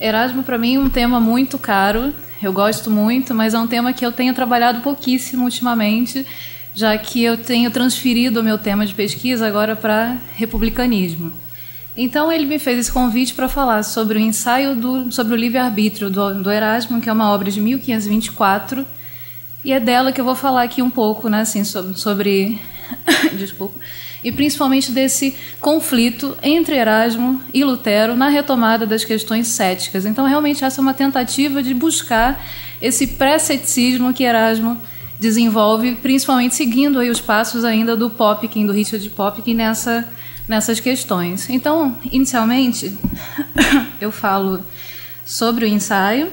Erasmo, para mim, é um tema muito caro. Eu gosto muito, mas é um tema que eu tenho trabalhado pouquíssimo ultimamente, já que eu tenho transferido o meu tema de pesquisa agora para republicanismo. Então, ele me fez esse convite para falar sobre o ensaio sobre o livre-arbítrio do Erasmo, que é uma obra de 1524, e é dela que eu vou falar aqui um pouco, né, assim, sobre desculpa, e principalmente desse conflito entre Erasmo e Lutero na retomada das questões céticas. Então, realmente, essa é uma tentativa de buscar esse pré-ceticismo que Erasmo desenvolve, principalmente seguindo aí os passos ainda do Popkin, do Richard Popkin, nessas questões. Então, inicialmente, eu falo sobre o ensaio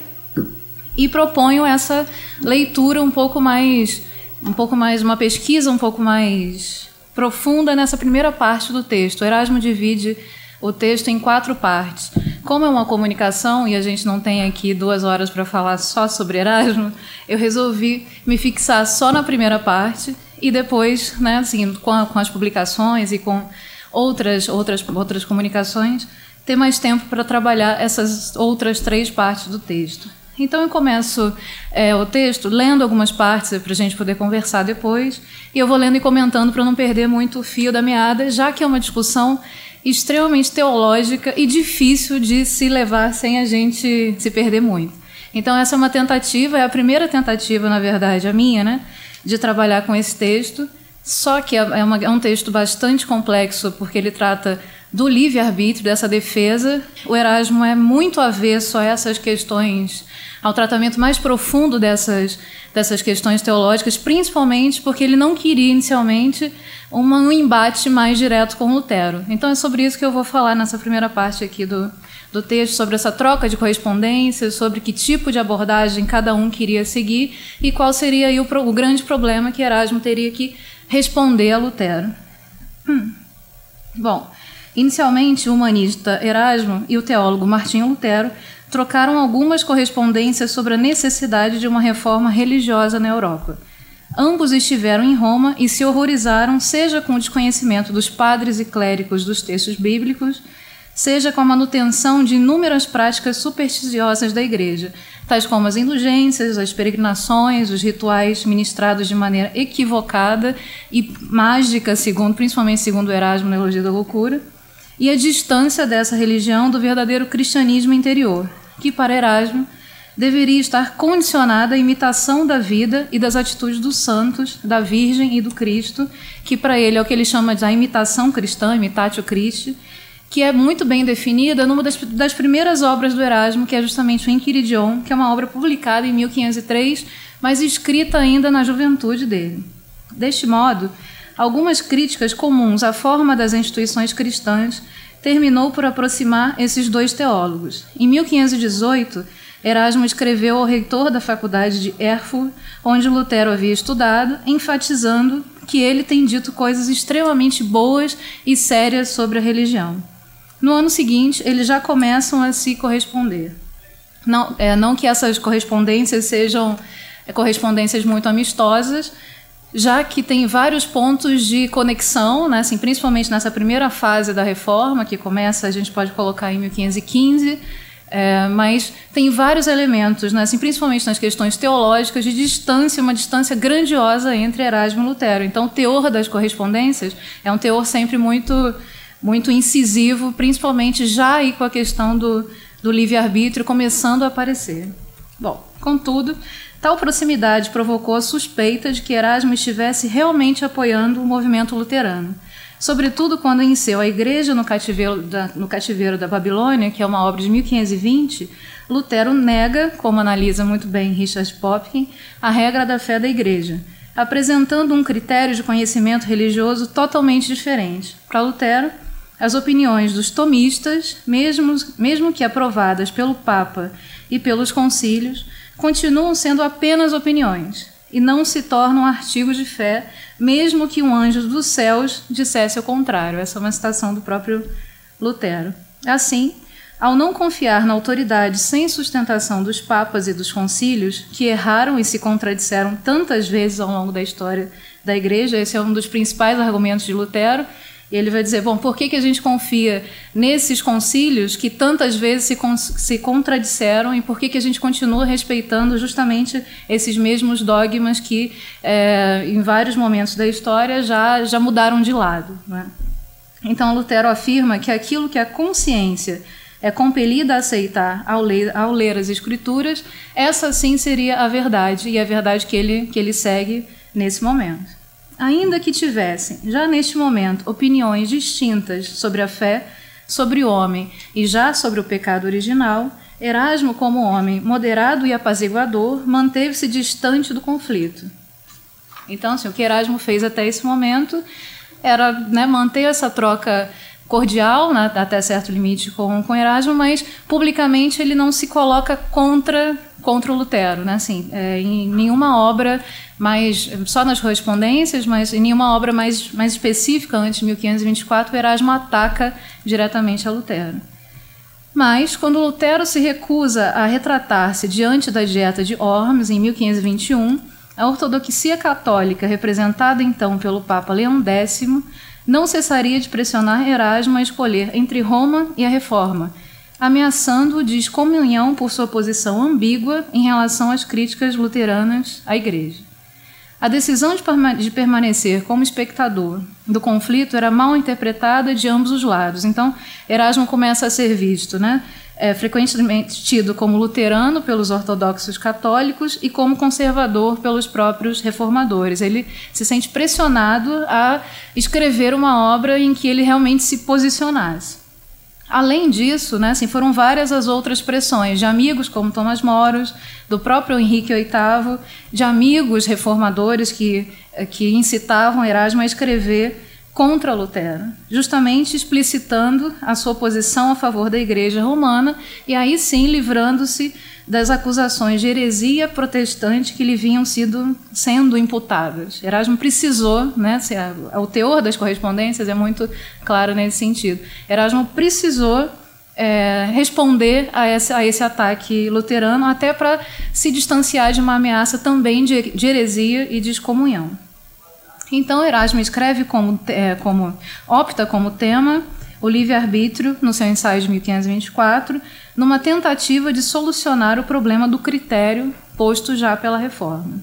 e proponho essa leitura um pouco mais, uma pesquisa um pouco mais profunda nessa primeira parte do texto. Erasmo divide o texto em 4 partes. Como é uma comunicação e a gente não tem aqui 2 horas para falar só sobre Erasmo, eu resolvi me fixar só na primeira parte e depois, né, assim, com as publicações e com outras comunicações, ter mais tempo para trabalhar essas outras 3 partes do texto. Então, eu começo o texto lendo algumas partes para a gente poder conversar depois, e eu vou lendo e comentando para não perder muito o fio da meada, já que é uma discussão extremamente teológica e difícil de se levar sem a gente se perder muito. Então, essa é uma tentativa, é a primeira tentativa, na verdade, a minha, né, de trabalhar com esse texto, só que é um texto bastante complexo, porque ele trata do livre-arbítrio, dessa defesa. O Erasmo é muito avesso a essas questões, ao tratamento mais profundo dessas questões teológicas, principalmente porque ele não queria, inicialmente, um embate mais direto com Lutero. Então, é sobre isso que eu vou falar nessa primeira parte aqui do texto, sobre essa troca de correspondências, sobre que tipo de abordagem cada um queria seguir e qual seria aí o grande problema que Erasmo teria que responder a Lutero. Bom, inicialmente, o humanista Erasmo e o teólogo Martinho Lutero trocaram algumas correspondências sobre a necessidade de uma reforma religiosa na Europa. Ambos estiveram em Roma e se horrorizaram, seja com o desconhecimento dos padres e clérigos dos textos bíblicos, seja com a manutenção de inúmeras práticas supersticiosas da Igreja, tais como as indulgências, as peregrinações, os rituais ministrados de maneira equivocada e mágica, principalmente segundo Erasmo na Elogia da Loucura, e a distância dessa religião do verdadeiro cristianismo interior, que para Erasmo deveria estar condicionada à imitação da vida e das atitudes dos santos, da Virgem e do Cristo, que para ele é o que ele chama de a imitação cristã, imitatio Christi, que é muito bem definida numa das primeiras obras do Erasmo, que é justamente o Enchiridion, que é uma obra publicada em 1503, mas escrita ainda na juventude dele. Deste modo, algumas críticas comuns à forma das instituições cristãs terminou por aproximar esses 2 teólogos. Em 1518, Erasmo escreveu ao reitor da faculdade de Erfurt, onde Lutero havia estudado, enfatizando que ele tem dito coisas extremamente boas e sérias sobre a religião. No ano seguinte, eles já começam a se corresponder. Não que essas correspondências sejam correspondências muito amistosas, já que tem vários pontos de conexão, né, assim, principalmente nessa primeira fase da reforma, que começa, a gente pode colocar em 1515, mas tem vários elementos, né, assim, principalmente nas questões teológicas, de distância, uma distância grandiosa entre Erasmo e Lutero. Então, o teor das correspondências é um teor sempre muito, muito incisivo, principalmente já aí com a questão do livre-arbítrio começando a aparecer. Bom, contudo, tal proximidade provocou a suspeita de que Erasmo estivesse realmente apoiando o movimento luterano, sobretudo quando em seu A Igreja no Cativeiro da Babilônia, que é uma obra de 1520, Lutero nega, como analisa muito bem Richard Popkin, a regra da fé da Igreja, apresentando um critério de conhecimento religioso totalmente diferente. Para Lutero, as opiniões dos tomistas, mesmo que aprovadas pelo Papa e pelos concílios, continuam sendo apenas opiniões e não se tornam artigos de fé, mesmo que um anjo dos céus dissesse o contrário. Essa é uma citação do próprio Lutero. Assim, ao não confiar na autoridade sem sustentação dos papas e dos concílios, que erraram e se contradisseram tantas vezes ao longo da história da Igreja, esse é um dos principais argumentos de Lutero, E ele vai dizer, bom, por que a gente confia nesses concílios que tantas vezes se contradisseram e por que a gente continua respeitando justamente esses mesmos dogmas que, em vários momentos da história, já mudaram de lado, né? Então, Lutero afirma que aquilo que a consciência é compelida a aceitar ao ler as Escrituras, essa sim seria a verdade, e a verdade que ele segue nesse momento. Ainda que tivessem, já neste momento, opiniões distintas sobre a fé, sobre o homem e já sobre o pecado original, Erasmo, como homem moderado e apaziguador, manteve-se distante do conflito. Então, assim, o que Erasmo fez até esse momento era, né, manter essa troca cordial, né, até certo limite com Erasmo, mas publicamente ele não se coloca contra o Lutero, né? Assim, em nenhuma obra só nas correspondências, mas em nenhuma obra mais específica antes de 1524, Erasmo ataca diretamente a Lutero. Mas, quando Lutero se recusa a retratar-se diante da Dieta de Worms, em 1521, a ortodoxia católica, representada então pelo Papa Leão X, não cessaria de pressionar Erasmo a escolher entre Roma e a Reforma, ameaçando-o de excomunhão por sua posição ambígua em relação às críticas luteranas à Igreja. A decisão de permanecer como espectador do conflito era mal interpretada de ambos os lados. Então, Erasmo começa a ser visto, né, frequentemente tido como luterano pelos ortodoxos católicos e como conservador pelos próprios reformadores. Ele se sente pressionado a escrever uma obra em que ele realmente se posicionasse. Além disso, né, assim, foram várias as outras pressões de amigos como Tomás Moros, do próprio Henrique VIII, de amigos reformadores que incitavam Erasmo a escrever contra Lutero, justamente explicitando a sua posição a favor da Igreja Romana e aí sim livrando-se das acusações de heresia protestante que lhe vinham sendo imputadas. Erasmo precisou, né, o teor das correspondências é muito claro nesse sentido, Erasmo precisou responder a esse ataque luterano até para se distanciar de uma ameaça também de heresia e de excomunhão. Então, Erasmo escreve opta como tema o livre-arbítrio no seu ensaio de 1524, numa tentativa de solucionar o problema do critério posto já pela Reforma.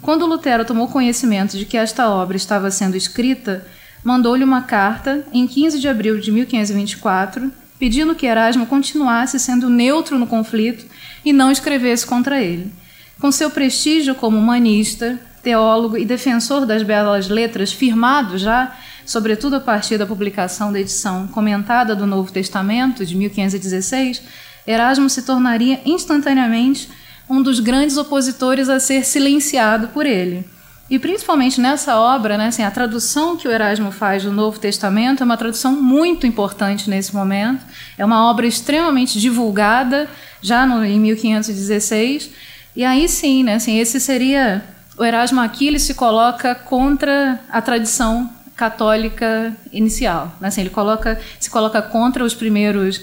Quando Lutero tomou conhecimento de que esta obra estava sendo escrita, mandou-lhe uma carta em 15 de abril de 1524, pedindo que Erasmo continuasse sendo neutro no conflito e não escrevesse contra ele. Com seu prestígio como humanista, teólogo e defensor das belas letras firmado já, sobretudo a partir da publicação da edição comentada do Novo Testamento, de 1516, Erasmo se tornaria instantaneamente um dos grandes opositores a ser silenciado por ele. E principalmente nessa obra, né, assim, a tradução que o Erasmo faz do Novo Testamento é uma tradução muito importante nesse momento, é uma obra extremamente divulgada, já em 1516, e aí sim, né, assim, esse seria... O Erasmo aqui ele se coloca contra a tradição católica inicial, né? Assim, ele se coloca contra os primeiros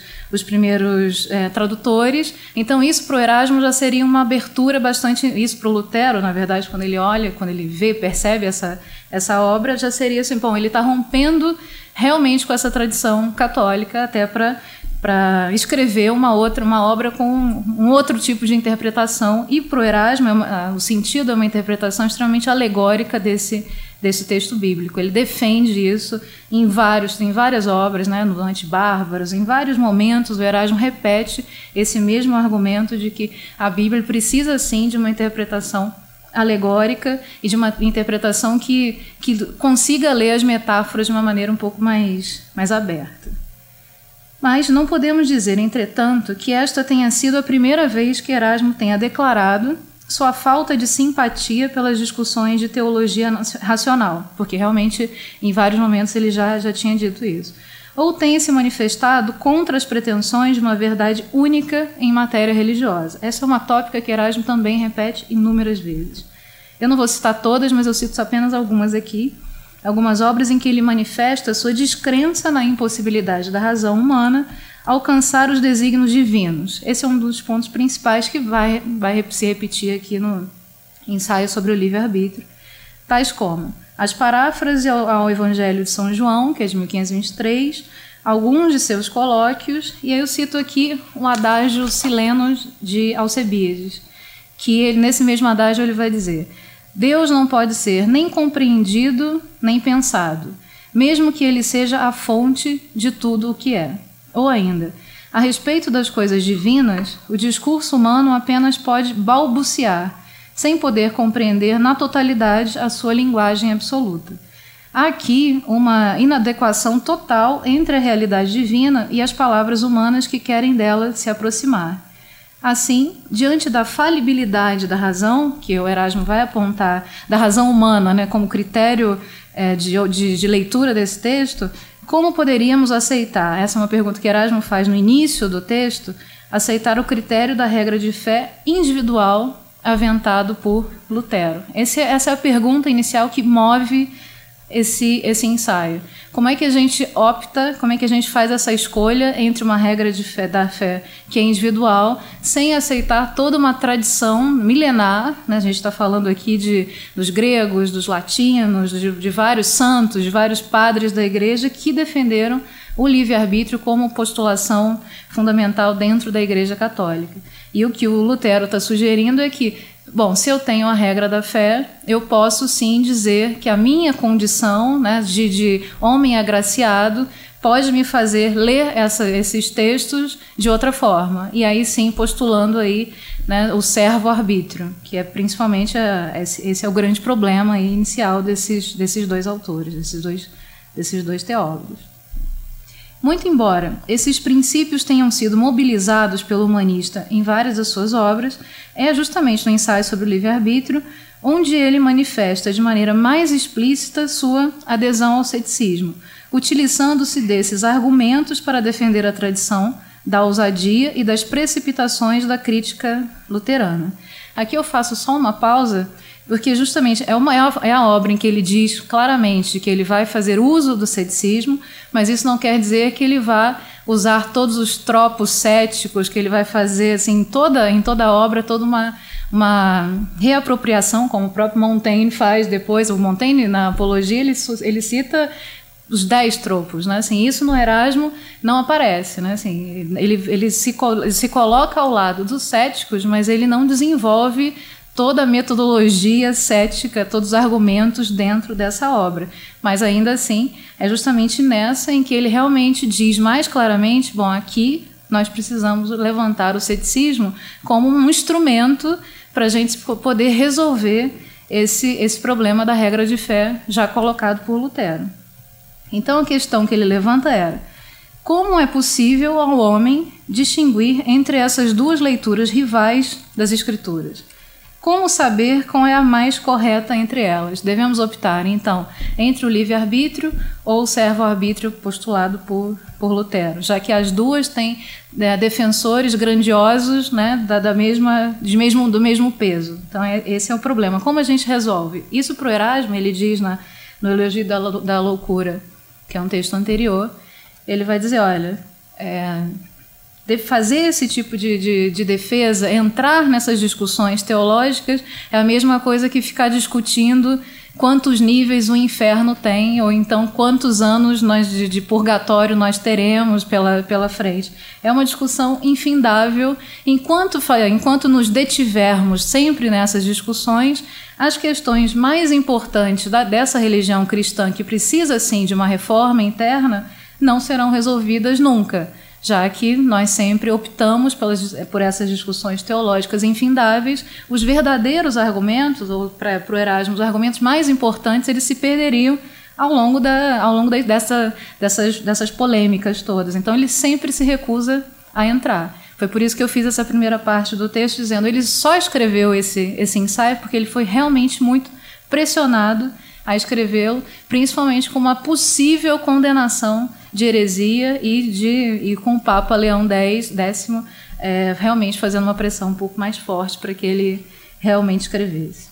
tradutores. Então isso para o Erasmo já seria uma abertura bastante, isso para o Lutero, na verdade, quando ele olha, quando ele vê, percebe essa obra, já seria assim, bom, ele está rompendo realmente com essa tradição católica até para escrever uma obra com um outro tipo de interpretação. E para o Erasmo, o sentido é uma interpretação extremamente alegórica desse texto bíblico. Ele defende isso em várias obras, né, no Antibárbaros, em vários momentos o Erasmo repete esse mesmo argumento de que a Bíblia precisa, sim, de uma interpretação alegórica e de uma interpretação que consiga ler as metáforas de uma maneira um pouco mais aberta. Mas não podemos dizer, entretanto, que esta tenha sido a primeira vez que Erasmo tenha declarado sua falta de simpatia pelas discussões de teologia racional, porque realmente em vários momentos ele já tinha dito isso, ou tenha se manifestado contra as pretensões de uma verdade única em matéria religiosa. Essa é uma tópica que Erasmo também repete inúmeras vezes. Eu não vou citar todas, mas eu cito apenas algumas aqui. Algumas obras em que ele manifesta sua descrença na impossibilidade da razão humana alcançar os desígnios divinos. Esse é um dos pontos principais que vai se repetir aqui no ensaio sobre o livre-arbítrio, tais como as paráfrases ao Evangelho de São João, que é de 1523, alguns de seus colóquios, e aí eu cito aqui um adágio sileno de Alcebiades, que ele, nesse mesmo adágio ele vai dizer: Deus não pode ser nem compreendido nem pensado, mesmo que ele seja a fonte de tudo o que é. Ou ainda, a respeito das coisas divinas, o discurso humano apenas pode balbuciar, sem poder compreender na totalidade a sua linguagem absoluta. Há aqui uma inadequação total entre a realidade divina e as palavras humanas que querem dela se aproximar. Assim, diante da falibilidade da razão, que o Erasmo vai apontar, da razão humana, né, como critério de leitura desse texto, como poderíamos aceitar, essa é uma pergunta que Erasmo faz no início do texto, aceitar o critério da regra de fé individual aventado por Lutero? Essa é a pergunta inicial que move esse ensaio. Como é que a gente opta, como é que a gente faz essa escolha entre uma regra da fé que é individual, sem aceitar toda uma tradição milenar, né? A gente está falando aqui dos gregos, dos latinos, de vários santos, de vários padres da igreja que defenderam o livre-arbítrio como postulação fundamental dentro da Igreja Católica. E o que o Lutero está sugerindo é que, bom, se eu tenho a regra da fé, eu posso sim dizer que a minha condição, né, de homem agraciado pode me fazer ler esses textos de outra forma. E aí sim postulando aí, né, o servo-arbítrio, que é principalmente esse é o grande problema aí inicial desses dois autores, desses dois teólogos. Muito embora esses princípios tenham sido mobilizados pelo humanista em várias das suas obras, é justamente no ensaio sobre o livre-arbítrio onde ele manifesta de maneira mais explícita sua adesão ao ceticismo, utilizando-se desses argumentos para defender a tradição da ousadia e das precipitações da crítica luterana. Aqui eu faço só uma pausa, porque justamente é a obra em que ele diz claramente que ele vai fazer uso do ceticismo, mas isso não quer dizer que ele vá usar todos os tropos céticos, que ele vai fazer assim, em toda a obra, toda uma reapropriação, como o próprio Montaigne faz depois. O Montaigne, na Apologia, ele cita os 10 tropos, né? Assim, isso no Erasmo não aparece, né? Assim, ele se coloca ao lado dos céticos, mas ele não desenvolve toda a metodologia cética, todos os argumentos dentro dessa obra. Mas ainda assim, é justamente nessa em que ele realmente diz mais claramente, bom, aqui nós precisamos levantar o ceticismo como um instrumento para a gente poder resolver esse problema da regra de fé já colocado por Lutero. Então a questão que ele levanta era: como é possível ao homem distinguir entre essas duas leituras rivais das Escrituras? Como saber qual é a mais correta entre elas? Devemos optar, então, entre o livre-arbítrio ou o servo-arbítrio postulado por Lutero, já que as duas têm defensores grandiosos, né, do mesmo peso. Então, esse é o problema. Como a gente resolve? Isso para o Erasmo, ele diz no Elogio da Loucura, que é um texto anterior, ele vai dizer, olha, fazer esse tipo de defesa, entrar nessas discussões teológicas, é a mesma coisa que ficar discutindo quantos níveis o inferno tem, ou então quantos anos de purgatório nós teremos pela frente. É uma discussão infindável. Enquanto nos detivermos sempre nessas discussões, as questões mais importantes dessa religião cristã, que precisa, sim, de uma reforma interna, não serão resolvidas nunca, já que nós sempre optamos por essas discussões teológicas infindáveis. Os verdadeiros argumentos, ou para o Erasmo, os argumentos mais importantes, eles se perderiam ao longo dessas polêmicas todas. Então, ele sempre se recusa a entrar. Foi por isso que eu fiz essa primeira parte do texto, dizendo ele só escreveu esse ensaio porque ele foi realmente muito pressionado a escrevê-lo, principalmente com uma possível condenação de heresia e com o Papa Leão X realmente fazendo uma pressão um pouco mais forte para que ele realmente escrevesse.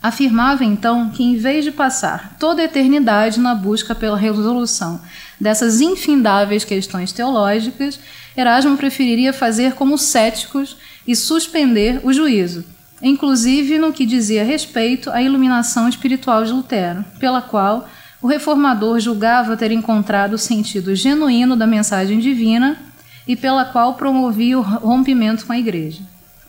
Afirmava, então, que em vez de passar toda a eternidade na busca pela resolução dessas infindáveis questões teológicas, Erasmo preferiria fazer como céticos e suspender o juízo, inclusive no que dizia respeito à iluminação espiritual de Lutero, pela qual o reformador julgava ter encontrado o sentido genuíno da mensagem divina e pela qual promovia o rompimento com a Igreja.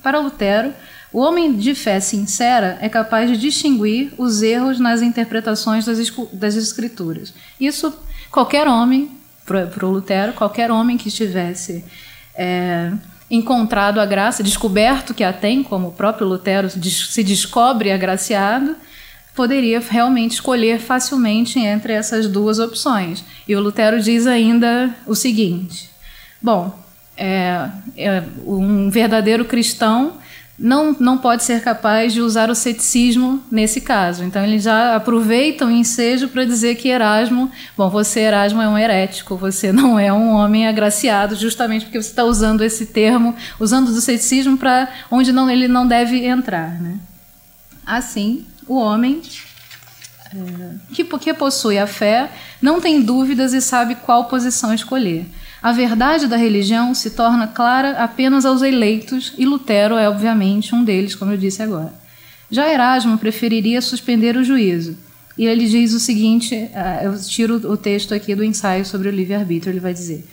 Para Lutero, o homem de fé sincera é capaz de distinguir os erros nas interpretações das Escrituras. Isso, qualquer homem, para o Lutero, qualquer homem que estivesse encontrado a graça, descoberto que a tem, como o próprio Lutero se descobre agraciado, poderia realmente escolher facilmente entre essas duas opções. E o Lutero diz ainda o seguinte: bom, um verdadeiro cristão não pode ser capaz de usar o ceticismo nesse caso. Então, eles já aproveitam o ensejo para dizer que Erasmo, você, Erasmo, é um herético, você não é um homem agraciado, justamente porque você está usando esse termo, usando do ceticismo para onde ele não deve entrar, né? Assim, o homem que possui a fé não tem dúvidas e sabe qual posição escolher. A verdade da religião se torna clara apenas aos eleitos, e Lutero é, obviamente, um deles, como eu disse agora. Já Erasmo preferiria suspender o juízo. E ele diz o seguinte, eu tiro o texto aqui do ensaio sobre o livre-arbítrio, ele vai dizer: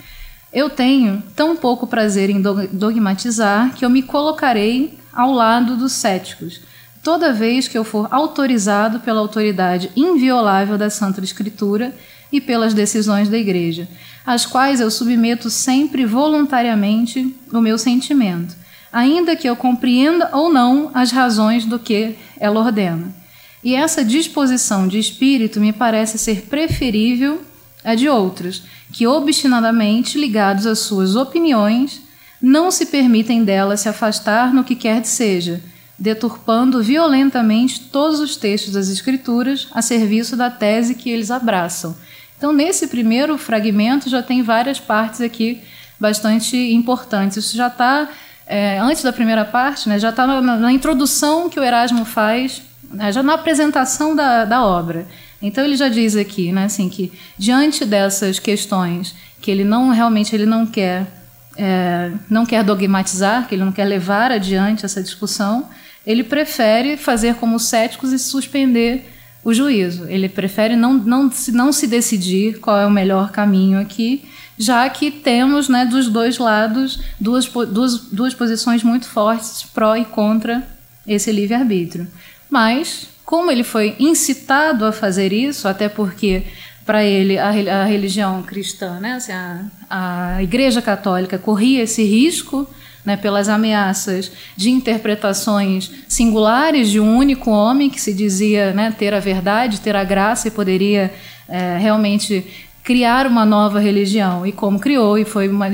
eu tenho tão pouco prazer em dogmatizar que eu me colocarei ao lado dos céticos, toda vez que eu for autorizado pela autoridade inviolável da Santa Escritura e pelas decisões da Igreja, às quais eu submeto sempre voluntariamente o meu sentimento, ainda que eu compreenda ou não as razões do que ela ordena. E essa disposição de espírito me parece ser preferível à de outros, que obstinadamente ligados às suas opiniões, não se permitem dela se afastar no que quer que seja, deturpando violentamente todos os textos das Escrituras a serviço da tese que eles abraçam. Então, nesse primeiro fragmento, já tem várias partes aqui bastante importantes. Isso já está, antes da primeira parte, né, já está na introdução que o Erasmo faz, né, já na apresentação da obra. Então, ele já diz aqui, né, assim, que diante dessas questões que ele não quer dogmatizar, que ele não quer levar adiante essa discussão, ele prefere fazer como os céticos e suspender o juízo. Ele prefere não se decidir qual é o melhor caminho aqui, já que temos, né, dos dois lados duas posições muito fortes pró e contra esse livre-arbítrio. Mas, como ele foi incitado a fazer isso, até porque para ele a religião cristã, né, assim, a Igreja Católica corria esse risco, né, pelas ameaças de interpretações singulares de um único homem que se dizia, né, ter a verdade, ter a graça e poderia realmente criar uma nova religião. E como criou, e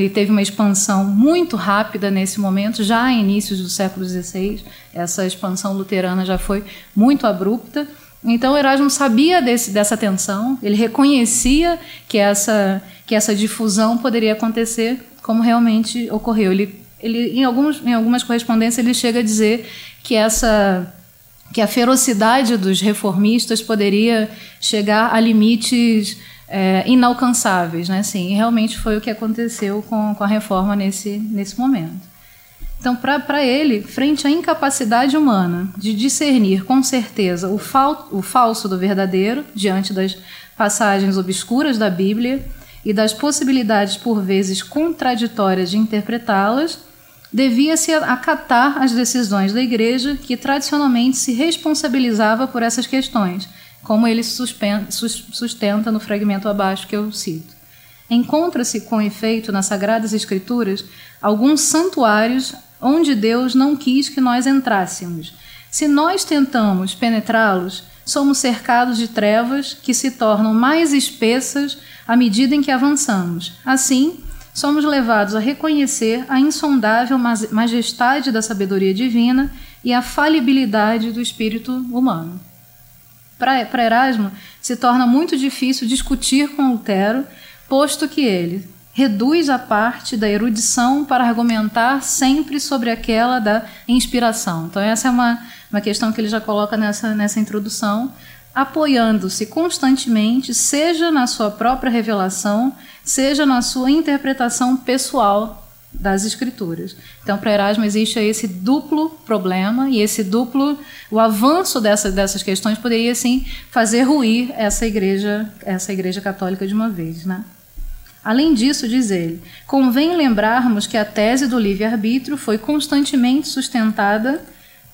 teve uma expansão muito rápida nesse momento, já em inícios do século XVI, essa expansão luterana já foi muito abrupta. Então, Erasmo sabia dessa tensão, ele reconhecia que essa difusão poderia acontecer como realmente ocorreu. Ele em algumas correspondências, ele chega a dizer que a ferocidade dos reformistas poderia chegar a limites inalcançáveis, né? Assim, e realmente foi o que aconteceu com a reforma nesse momento. Então, para ele, frente à incapacidade humana de discernir com certeza o falso do verdadeiro, diante das passagens obscuras da Bíblia e das possibilidades, por vezes, contraditórias de interpretá-las, devia-se acatar as decisões da Igreja, que tradicionalmente se responsabilizava por essas questões, como ele sustenta no fragmento abaixo que eu cito. Encontra-se, com efeito, nas Sagradas Escrituras, alguns santuários onde Deus não quis que nós entrássemos. Se nós tentamos penetrá-los, somos cercados de trevas que se tornam mais espessas à medida em que avançamos. Assim, somos levados a reconhecer a insondável majestade da sabedoria divina e a falibilidade do espírito humano. Para Erasmo, se torna muito difícil discutir com Lutero, posto que ele reduz a parte da erudição para argumentar sempre sobre aquela da inspiração. Então, essa é uma questão que ele já coloca nessa introdução, apoiando-se constantemente, seja na sua própria revelação, seja na sua interpretação pessoal das Escrituras. Então, para Erasmo existe esse duplo problema e o avanço dessas questões poderia, sim, fazer ruir essa igreja católica de uma vez, né? Além disso, diz ele, convém lembrarmos que a tese do livre-arbítrio foi constantemente sustentada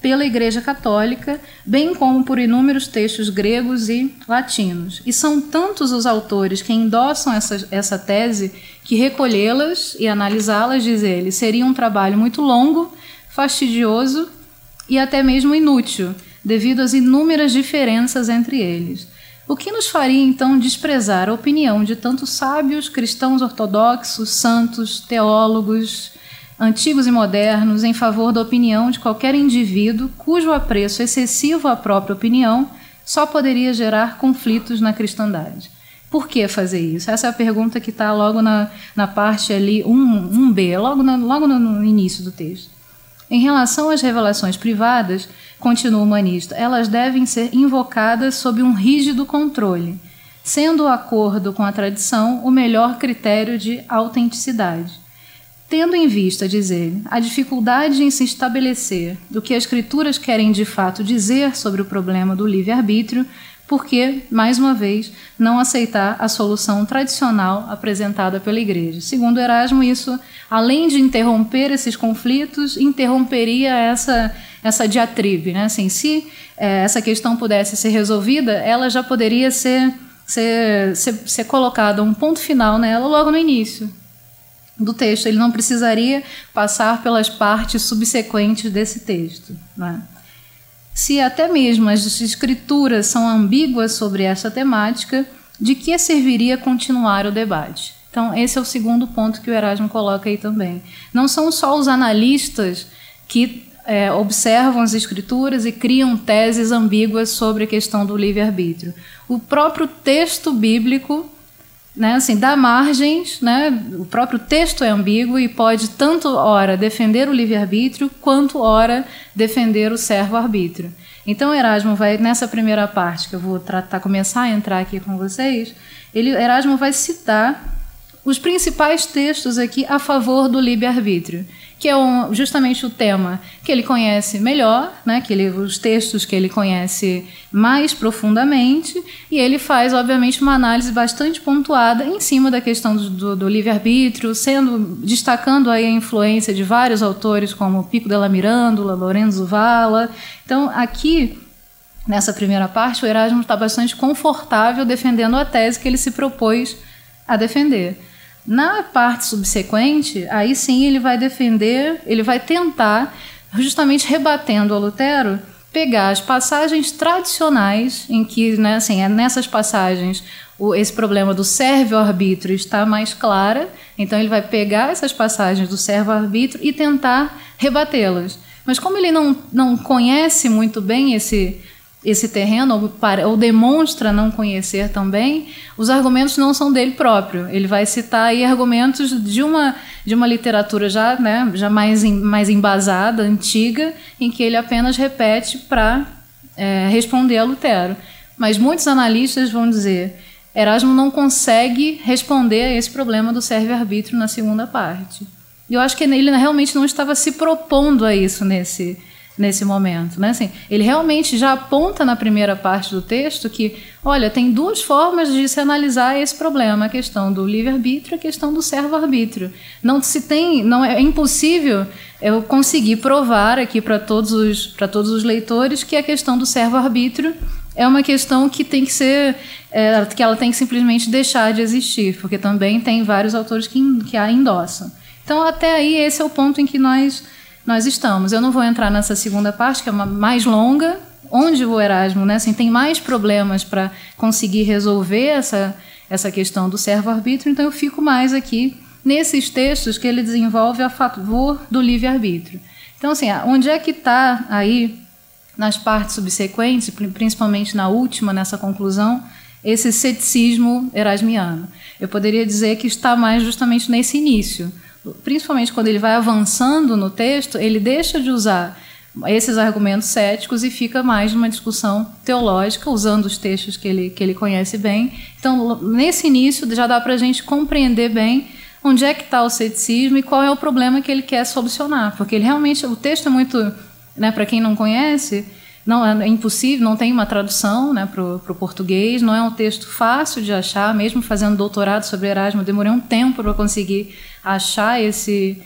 pela Igreja Católica, bem como por inúmeros textos gregos e latinos. E são tantos os autores que endossam essa tese que recolhê-las e analisá-las, diz ele, seria um trabalho muito longo, fastidioso e até mesmo inútil, devido às inúmeras diferenças entre eles. O que nos faria, então, desprezar a opinião de tantos sábios, cristãos ortodoxos, santos, teólogos, antigos e modernos, em favor da opinião de qualquer indivíduo cujo apreço excessivo à própria opinião só poderia gerar conflitos na cristandade? Por que fazer isso? Essa é a pergunta que está logo na parte ali 1b, logo no início do texto. Em relação às revelações privadas, continua o humanista, elas devem ser invocadas sob um rígido controle, sendo o acordo com a tradição o melhor critério de autenticidade. Tendo em vista, diz ele, a dificuldade em se estabelecer do que as Escrituras querem de fato dizer sobre o problema do livre-arbítrio, porque, mais uma vez, não aceitar a solução tradicional apresentada pela Igreja. Segundo Erasmo, isso, além de interromper esses conflitos, interromperia essa diatribe, né? Assim, se essa questão pudesse ser resolvida, ela já poderia ser colocada um ponto final nela logo no início do texto. Ele não precisaria passar pelas partes subsequentes desse texto, né? Se até mesmo as escrituras são ambíguas sobre essa temática, de que serviria continuar o debate? Então, esse é o segundo ponto que o Erasmo coloca aí também. Não são só os analistas que observam as escrituras e criam teses ambíguas sobre a questão do livre-arbítrio. O próprio texto bíblico, né, assim, dá margens, né, o próprio texto é ambíguo e pode tanto ora defender o livre-arbítrio quanto ora defender o servo-arbítrio. Então Erasmo vai, nessa primeira parte que eu vou começar a entrar aqui com vocês, Erasmo vai citar os principais textos aqui a favor do livre-arbítrio, que é justamente o tema que ele conhece melhor, né, os textos que ele conhece mais profundamente, e ele faz, obviamente, uma análise bastante pontuada em cima da questão do livre-arbítrio, destacando aí a influência de vários autores como Pico della Mirandola, Lorenzo Valla. Então, aqui, nessa primeira parte, o Erasmo está bastante confortável defendendo a tese que ele se propôs a defender. Na parte subsequente, aí sim ele vai tentar, justamente rebatendo a Lutero, pegar as passagens tradicionais em que, né, assim, nessas passagens esse problema do servo-arbítrio está mais clara, então ele vai pegar essas passagens do servo-arbítrio e tentar rebatê-las. Mas como ele não conhece muito bem esse terreno, ou demonstra não conhecer também, os argumentos não são dele próprio. Ele vai citar aí argumentos de uma literatura já mais embasada, antiga, em que ele apenas repete para responder a Lutero. Mas muitos analistas vão dizer, Erasmo não consegue responder a esse problema do servo-arbítrio na segunda parte. E eu acho que ele realmente não estava se propondo a isso nesse momento, né? Assim, ele realmente já aponta na primeira parte do texto que, olha, tem duas formas de se analisar esse problema, a questão do livre-arbítrio e a questão do servo-arbítrio. É impossível eu conseguir provar aqui para todos os leitores que a questão do servo-arbítrio é uma questão que tem que ser, que ela tem que simplesmente deixar de existir, porque também tem vários autores que a endossam. Então, até aí, esse é o ponto em que nós estamos. Eu não vou entrar nessa segunda parte, que é uma mais longa, onde o Erasmo, né, assim, tem mais problemas para conseguir resolver essa questão do servo-arbítrio, então eu fico mais aqui nesses textos que ele desenvolve a favor do livre-arbítrio. Então, assim, onde é que está aí, nas partes subsequentes, principalmente na última, nessa conclusão, esse ceticismo erasmiano? Eu poderia dizer que está mais justamente nesse início. Principalmente quando ele vai avançando no texto, ele deixa de usar esses argumentos céticos e fica mais numa discussão teológica, usando os textos que ele conhece bem. Então, nesse início, já dá para a gente compreender bem onde é que está o ceticismo e qual é o problema que ele quer solucionar. Porque ele realmente, o texto é muito, né, para quem não conhece, não é impossível, não tem uma tradução, né, para o português, não é um texto fácil de achar, mesmo fazendo doutorado sobre Erasmo, eu demorei um tempo para conseguir achar esse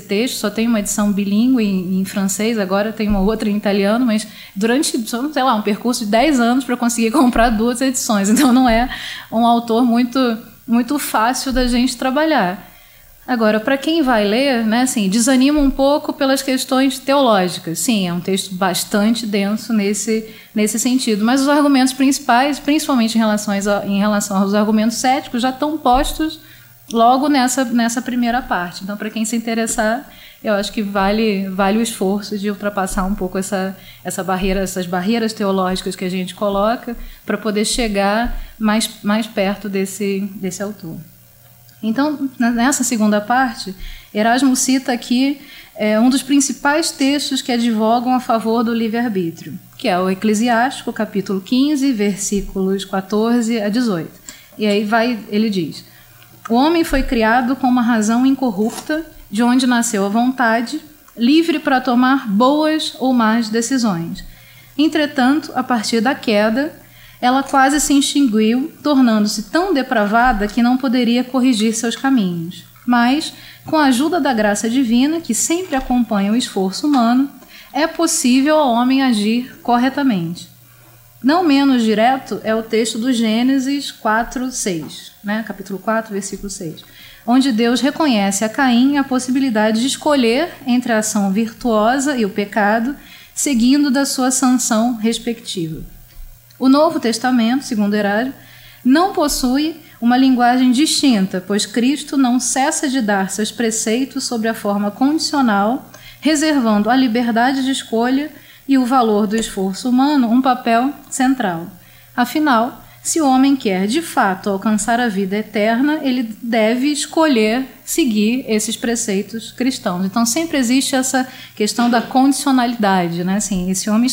texto, só tem uma edição bilíngue em francês, agora tem uma outra em italiano, mas durante, sei lá, um percurso de 10 anos para conseguir comprar 2 edições, então não é um autor muito fácil da gente trabalhar. Agora, para quem vai ler, né, assim, desanima um pouco pelas questões teológicas. Sim, é um texto bastante denso nesse sentido, mas os argumentos principais, principalmente em relação aos argumentos céticos, já estão postos logo nessa primeira parte. Então, para quem se interessar, eu acho que vale o esforço de ultrapassar um pouco essa barreira, essas barreiras teológicas que a gente coloca, para poder chegar mais perto desse autor. Então, nessa segunda parte, Erasmo cita aqui um dos principais textos que advogam a favor do livre-arbítrio, que é o Eclesiástico, capítulo 15, versículos 14 a 18. E aí ele diz: o homem foi criado com uma razão incorrupta, de onde nasceu a vontade, livre para tomar boas ou más decisões. Entretanto, a partir da queda, ela quase se extinguiu, tornando-se tão depravada que não poderia corrigir seus caminhos. Mas, com a ajuda da graça divina, que sempre acompanha o esforço humano, é possível ao homem agir corretamente. Não menos direto é o texto do Gênesis 4:6, né? Capítulo 4, versículo 6, onde Deus reconhece a Caim a possibilidade de escolher entre a ação virtuosa e o pecado, seguindo da sua sanção respectiva. O Novo Testamento, segundo Erasmo, não possui uma linguagem distinta, pois Cristo não cessa de dar seus preceitos sobre a forma condicional, reservando a liberdade de escolha e o valor do esforço humano um papel central. Afinal, se o homem quer de fato alcançar a vida eterna, ele deve escolher seguir esses preceitos cristãos. Então sempre existe essa questão da condicionalidade, né? Assim, esse homem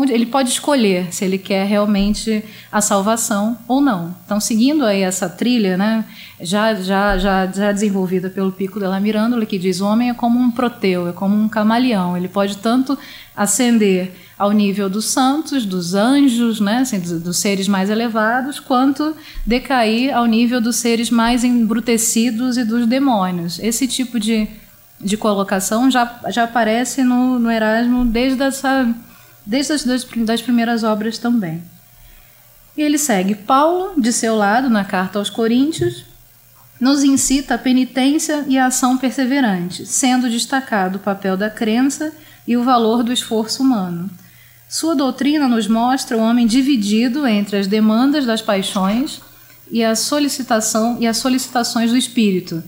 ele pode escolher se ele quer realmente a salvação ou não. Então, seguindo aí essa trilha, né, já desenvolvida pelo Pico della Mirandola, que diz: o homem é como um proteu, é como um camaleão, ele pode tanto ascender ao nível dos santos, dos anjos, né, assim, dos seres mais elevados, quanto decair ao nível dos seres mais embrutecidos e dos demônios. Esse tipo de colocação já aparece no Erasmo desde as primeiras obras também. E ele segue. Paulo, de seu lado, na carta aos Coríntios, nos incita a penitência e a ação perseverante, sendo destacado o papel da crença e o valor do esforço humano. Sua doutrina nos mostra o homem dividido entre as demandas das paixões e as solicitações do espírito,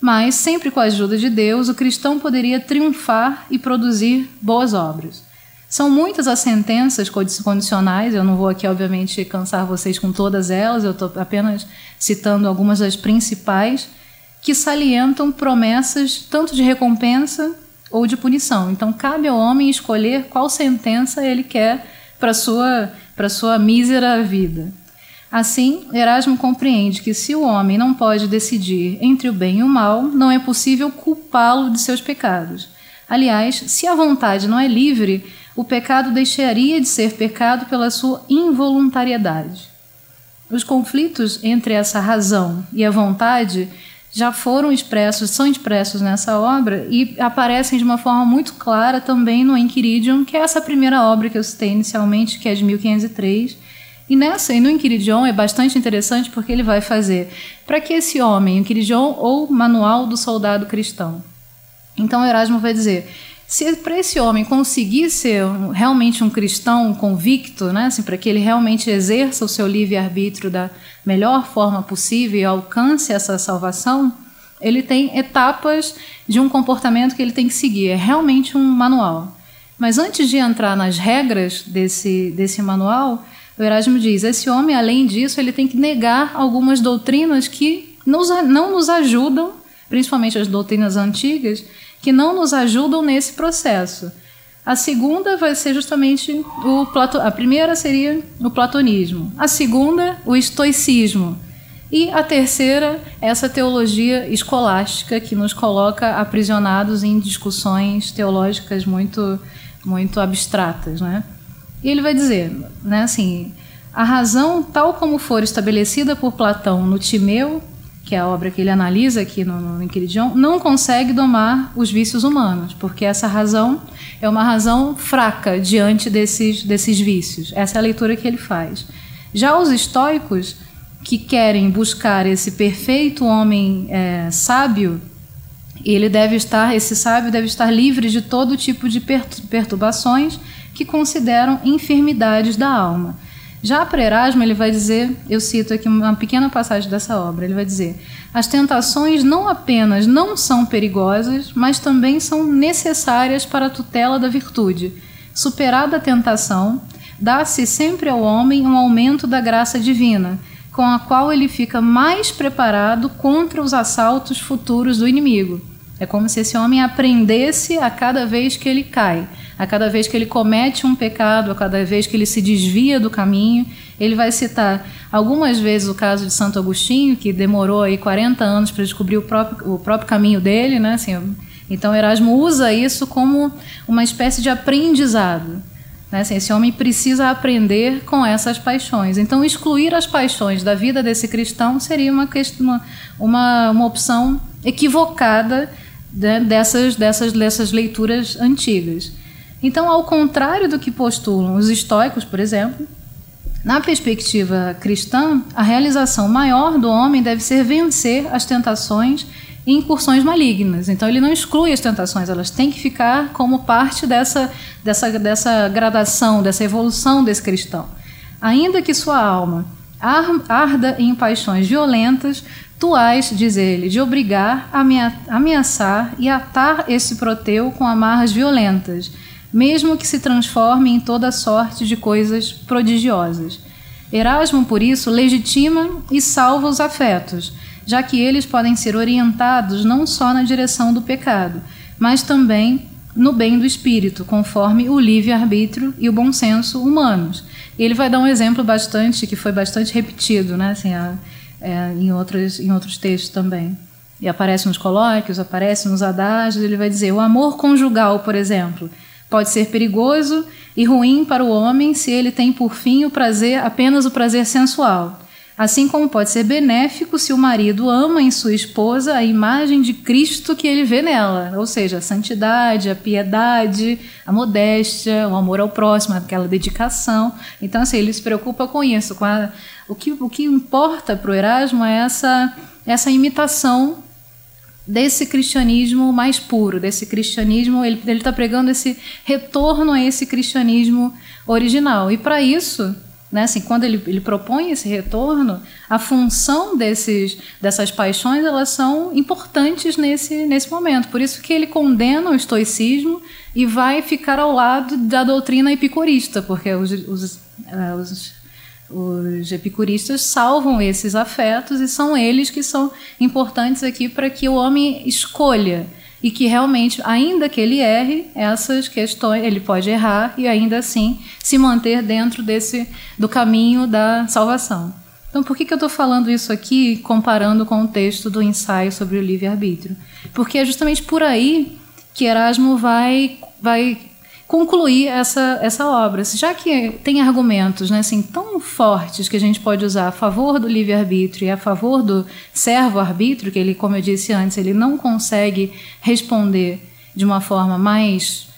mas, sempre com a ajuda de Deus, o cristão poderia triunfar e produzir boas obras. São muitas as sentenças condicionais, eu não vou aqui, obviamente, cansar vocês com todas elas, eu estou apenas citando algumas das principais, que salientam promessas tanto de recompensa ou de punição. Então, cabe ao homem escolher qual sentença ele quer para sua mísera vida. Assim, Erasmo compreende que se o homem não pode decidir entre o bem e o mal, não é possível culpá-lo de seus pecados. Aliás, se a vontade não é livre, o pecado deixaria de ser pecado pela sua involuntariedade. Os conflitos entre essa razão e a vontade já são expressos nessa obra e aparecem de uma forma muito clara também no Enchiridion, que é essa primeira obra que eu citei inicialmente, que é de 1503. E no Enchiridion é bastante interessante porque ele vai fazer para que esse homem, Enchiridion ou Manual do Soldado Cristão. Então Erasmo vai dizer, se para esse homem conseguir ser realmente um cristão convicto, né, assim, para que ele realmente exerça o seu livre-arbítrio da melhor forma possível e alcance essa salvação, ele tem etapas de um comportamento que ele tem que seguir. É realmente um manual. Mas antes de entrar nas regras desse manual, o Erasmo diz, esse homem, além disso, ele tem que negar algumas doutrinas que não nos ajudam, principalmente as doutrinas antigas, que não nos ajudam nesse processo. A segunda vai ser justamente a primeira seria o platonismo. A segunda, o estoicismo, E a terceira, essa teologia escolástica que nos coloca aprisionados em discussões teológicas muito, muito abstratas, né? E ele vai dizer, né, assim, a razão, tal como for estabelecida por Platão no Timeu, que é a obra que ele analisa aqui no Enquiridion, não consegue domar os vícios humanos, porque essa razão é uma razão fraca diante desses vícios. Essa é a leitura que ele faz. Já os estoicos, que querem buscar esse perfeito homem sábio, esse sábio deve estar livre de todo tipo de perturbações que consideram enfermidades da alma. Já para Erasmo, ele vai dizer, eu cito aqui uma pequena passagem dessa obra, ele vai dizer: as tentações não apenas não são perigosas, mas também são necessárias para a tutela da virtude. Superada a tentação, dá-se sempre ao homem um aumento da graça divina, com a qual ele fica mais preparado contra os assaltos futuros do inimigo. É como se esse homem aprendesse a cada vez que ele cai, a cada vez que ele comete um pecado, a cada vez que ele se desvia do caminho. Ele vai citar algumas vezes o caso de Santo Agostinho, que demorou aí 40 anos para descobrir o próprio caminho dele, né? Assim, então Erasmo usa isso como uma espécie de aprendizado, né? Assim, esse homem precisa aprender com essas paixões. Então, excluir as paixões da vida desse cristão seria uma opção equivocada, né, dessas leituras antigas. Então, ao contrário do que postulam os estoicos, por exemplo, na perspectiva cristã, a realização maior do homem deve ser vencer as tentações e incursões malignas. Então, ele não exclui as tentações, elas têm que ficar como parte dessa gradação, dessa evolução desse cristão. Ainda que sua alma arda em paixões violentas, tu has, diz ele, de obrigar, ameaçar e atar esse proteu com amarras violentas, mesmo que se transforme em toda sorte de coisas prodigiosas. Erasmo, por isso, legitima e salva os afetos, já que eles podem ser orientados não só na direção do pecado, mas também no bem do espírito, conforme o livre-arbítrio e o bom senso humanos. Ele vai dar um exemplo que foi bastante repetido, né, assim, em outros textos também. E aparece nos colóquios, aparece nos adágios. Ele vai dizer: o amor conjugal, por exemplo, pode ser perigoso e ruim para o homem se ele tem por fim apenas o prazer sensual. Assim como pode ser benéfico se o marido ama em sua esposa a imagem de Cristo que ele vê nela, ou seja, a santidade, a piedade, a modéstia, o amor ao próximo, aquela dedicação. Então, assim, ele se preocupa com isso. O que importa para o Erasmo é essa imitação desse cristianismo mais puro, desse cristianismo. Ele está pregando esse retorno a esse cristianismo original. E para isso, né, assim, quando ele propõe esse retorno, a função dessas paixões, elas são importantes nesse momento. Por isso que ele condena o estoicismo e vai ficar ao lado da doutrina epicurista, porque os epicuristas salvam esses afetos e são eles que são importantes aqui para que o homem escolha. E que realmente, ainda que ele erre, essas questões, ele pode errar e ainda assim se manter dentro do caminho da salvação. Então, por que eu estou falando isso aqui, comparando com o texto do ensaio sobre o livre-arbítrio? Porque é justamente por aí que Erasmo vai concluir essa obra. Já que tem argumentos, né, assim, tão fortes que a gente pode usar a favor do livre-arbítrio e a favor do servo-arbítrio, que ele, como eu disse antes, ele não consegue responder de uma forma mais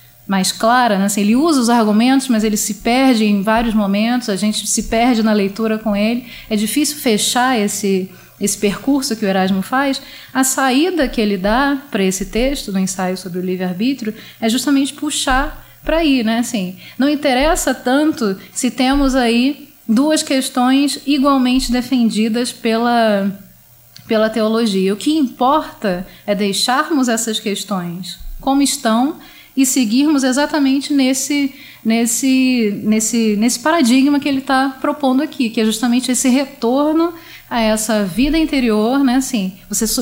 clara, né? Assim, ele usa os argumentos, mas ele se perde em vários momentos, a gente se perde na leitura com ele. É difícil fechar esse percurso que o Erasmo faz. A saída que ele dá para esse texto do ensaio sobre o livre-arbítrio é justamente puxar para aí, né? Assim, não interessa tanto se temos aí duas questões igualmente defendidas pela teologia. O que importa é deixarmos essas questões como estão e seguirmos exatamente nesse paradigma que ele está propondo aqui, que é justamente esse retorno a essa vida interior, né? Assim,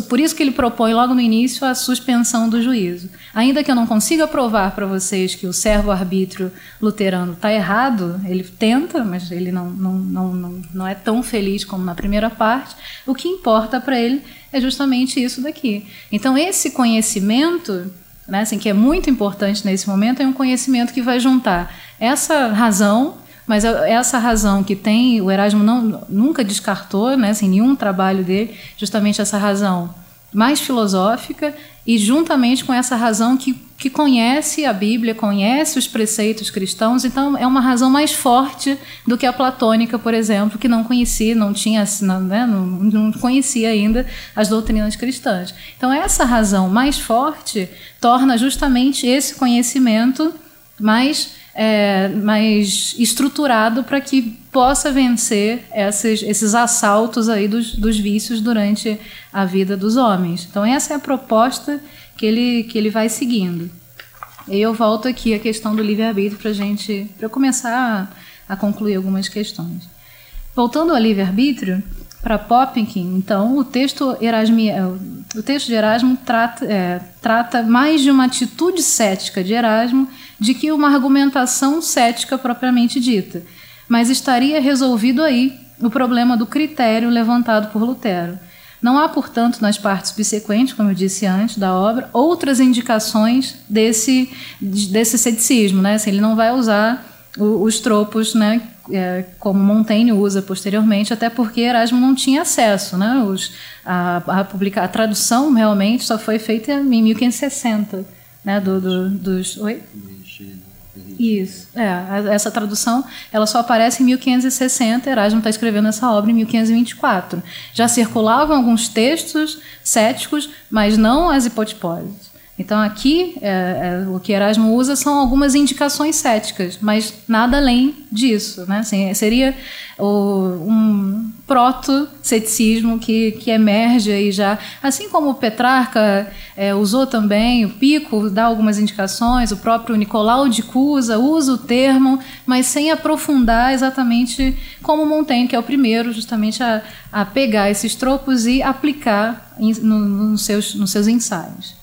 por isso que ele propõe logo no início a suspensão do juízo. Ainda que eu não consiga provar para vocês que o servo-arbítrio luterano está errado, ele tenta, mas ele não é tão feliz como na primeira parte, o que importa para ele é justamente isso daqui. Então, esse conhecimento, né, assim, que é muito importante nesse momento, é um conhecimento que vai juntar essa razão, mas essa razão que tem, o Erasmo nunca descartou, né, assim, nenhum trabalho dele, justamente essa razão mais filosófica, e juntamente com essa razão que conhece a Bíblia, conhece os preceitos cristãos. Então é uma razão mais forte do que a platônica, por exemplo, que não conhecia, não conhecia ainda as doutrinas cristãs. Então essa razão mais forte torna justamente esse conhecimento mais estruturado para que possa vencer esses assaltos aí dos vícios durante a vida dos homens. Então essa é a proposta que ele vai seguindo. E eu volto aqui à questão do livre-arbítrio para eu começar a concluir algumas questões. Voltando ao livre-arbítrio, para Poppenkin, então, o texto de Erasmo trata mais de uma atitude cética de Erasmo de que uma argumentação cética propriamente dita, mas estaria resolvido aí o problema do critério levantado por Lutero. Não há, portanto, nas partes subsequentes, como eu disse antes, da obra, outras indicações desse ceticismo, né? Assim, ele não vai usar os tropos, né, como Montaigne usa posteriormente, até porque Erasmo não tinha acesso, né? A tradução realmente só foi feita em 1560, né? Oi? Isso. Essa tradução ela só aparece em 1560, Erasmo está escrevendo essa obra em 1524. Já circulavam alguns textos céticos, mas não as hipotiposes. Então aqui o que Erasmo usa são algumas indicações céticas, mas nada além disso, né? Assim, seria um proto-ceticismo que emerge aí já, assim como o Petrarca usou também, o Pico dá algumas indicações, o próprio Nicolau de Cusa usa o termo, mas sem aprofundar exatamente como Montaigne, que é o primeiro justamente a pegar esses tropos e aplicar nos seus ensaios.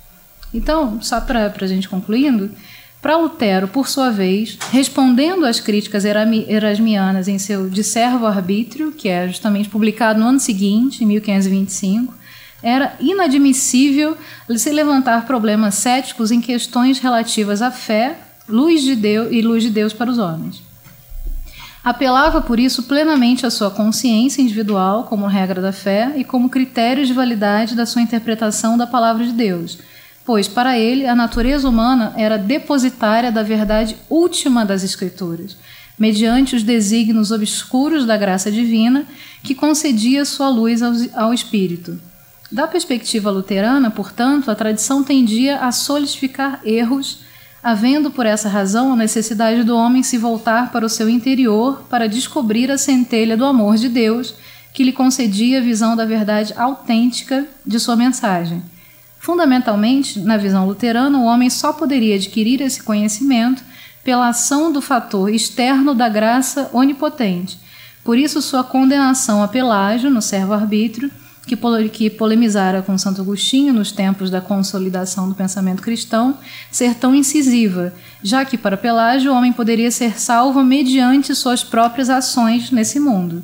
Então, só para a gente concluindo, para Lutero, por sua vez, respondendo às críticas erasmianas em seu De Servo Arbítrio, que é justamente publicado no ano seguinte, em 1525, era inadmissível se levantar problemas céticos em questões relativas à fé, luz de Deus para os homens. Apelava, por isso, plenamente à sua consciência individual como regra da fé e como critério de validade da sua interpretação da palavra de Deus, pois, para ele, a natureza humana era depositária da verdade última das Escrituras, mediante os desígnios obscuros da graça divina que concedia sua luz ao espírito. Da perspectiva luterana, portanto, a tradição tendia a solidificar erros, havendo por essa razão a necessidade do homem se voltar para o seu interior para descobrir a centelha do amor de Deus que lhe concedia a visão da verdade autêntica de sua mensagem. Fundamentalmente, na visão luterana, o homem só poderia adquirir esse conhecimento pela ação do fator externo da graça onipotente. Por isso, sua condenação a Pelágio, no servo-arbítrio, que polemizara com Santo Agostinho nos tempos da consolidação do pensamento cristão, ser tão incisiva, já que para Pelágio o homem poderia ser salvo mediante suas próprias ações nesse mundo.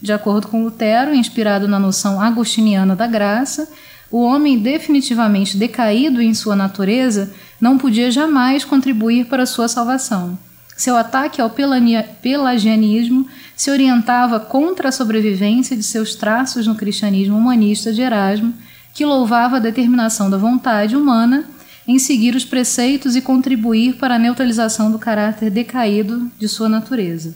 De acordo com Lutero, inspirado na noção agostiniana da graça, o homem definitivamente decaído em sua natureza não podia jamais contribuir para a sua salvação. Seu ataque ao pelagianismo se orientava contra a sobrevivência de seus traços no cristianismo humanista de Erasmo, que louvava a determinação da vontade humana em seguir os preceitos e contribuir para a neutralização do caráter decaído de sua natureza.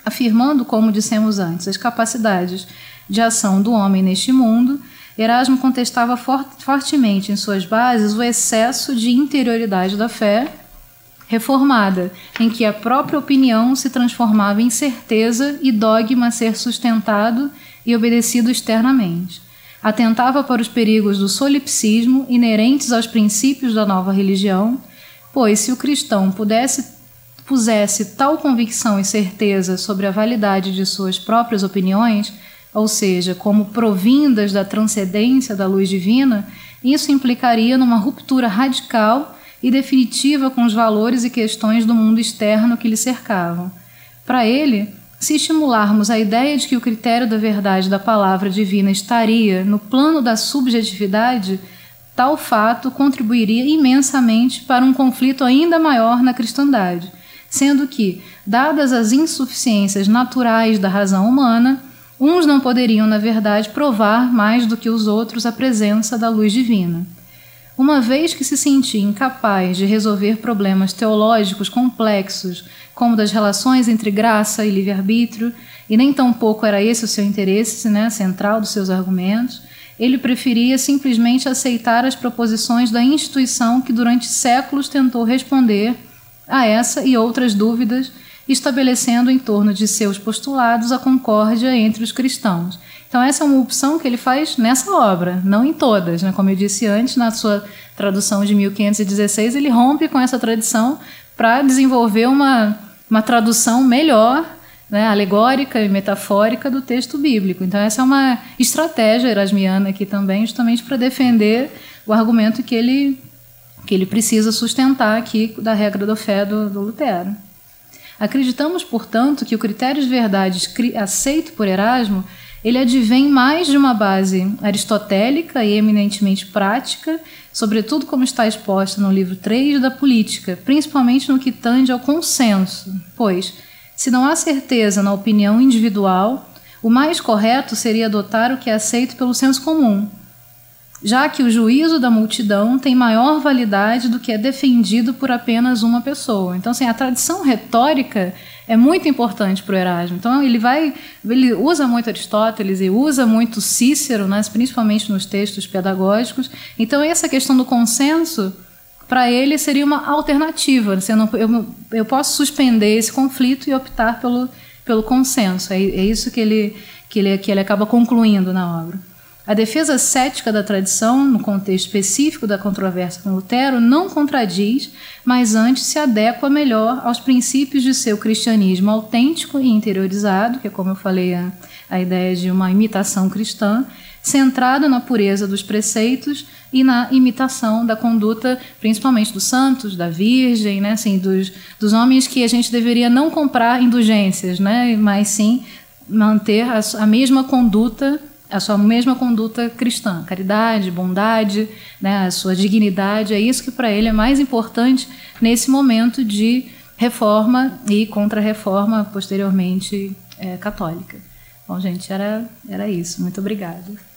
Afirmando, como dissemos antes, as capacidades de ação do homem neste mundo, Erasmo contestava fortemente em suas bases o excesso de interioridade da fé reformada, em que a própria opinião se transformava em certeza e dogma a ser sustentado e obedecido externamente. Atentava para os perigos do solipsismo inerentes aos princípios da nova religião, pois se o cristão pusesse tal convicção e certeza sobre a validade de suas próprias opiniões, ou seja, como provindas da transcendência da luz divina, isso implicaria numa ruptura radical e definitiva com os valores e questões do mundo externo que lhe cercavam. Para ele, se estimularmos a ideia de que o critério da verdade da palavra divina estaria no plano da subjetividade, tal fato contribuiria imensamente para um conflito ainda maior na cristandade, sendo que, dadas as insuficiências naturais da razão humana, uns não poderiam, na verdade, provar mais do que os outros a presença da luz divina. Uma vez que se sentia incapaz de resolver problemas teológicos complexos, como das relações entre graça e livre-arbítrio, e nem tampouco era esse o seu interesse, central dos seus argumentos, ele preferia simplesmente aceitar as proposições da instituição que durante séculos tentou responder a essa e outras dúvidas, estabelecendo em torno de seus postulados a concórdia entre os cristãos. Então essa é uma opção que ele faz nessa obra, não em todas. Como eu disse antes, na sua tradução de 1516, ele rompe com essa tradição para desenvolver uma tradução melhor, alegórica e metafórica do texto bíblico. Então essa é uma estratégia erasmiana aqui também, justamente para defender o argumento que ele precisa sustentar aqui da regra da fé do Lutero. Acreditamos, portanto, que o critério de verdade aceito por Erasmo, ele advém mais de uma base aristotélica e eminentemente prática, sobretudo como está exposta no livro 3 da Política, principalmente no que tange ao consenso, pois, se não há certeza na opinião individual, o mais correto seria adotar o que é aceito pelo senso comum, já que o juízo da multidão tem maior validade do que é defendido por apenas uma pessoa. Então, a tradição retórica é muito importante para o Erasmo. Então, ele usa muito Aristóteles e usa muito Cícero, principalmente nos textos pedagógicos. Então, essa questão do consenso, para ele, seria uma alternativa. Eu posso suspender esse conflito e optar pelo consenso. É isso que ele acaba concluindo na obra. A defesa cética da tradição, no contexto específico da controvérsia com Lutero, não contradiz, mas antes se adequa melhor aos princípios de seu cristianismo autêntico e interiorizado, que é, como eu falei, a ideia de uma imitação cristã, centrado na pureza dos preceitos e na imitação da conduta, principalmente dos santos, da Virgem, dos homens que a gente deveria não comprar indulgências, mas sim manter a mesma conduta, a sua mesma conduta cristã, caridade, bondade, a sua dignidade. É isso que para ele é mais importante nesse momento de reforma e contra-reforma posteriormente católica. Bom, gente, era isso. Muito obrigada.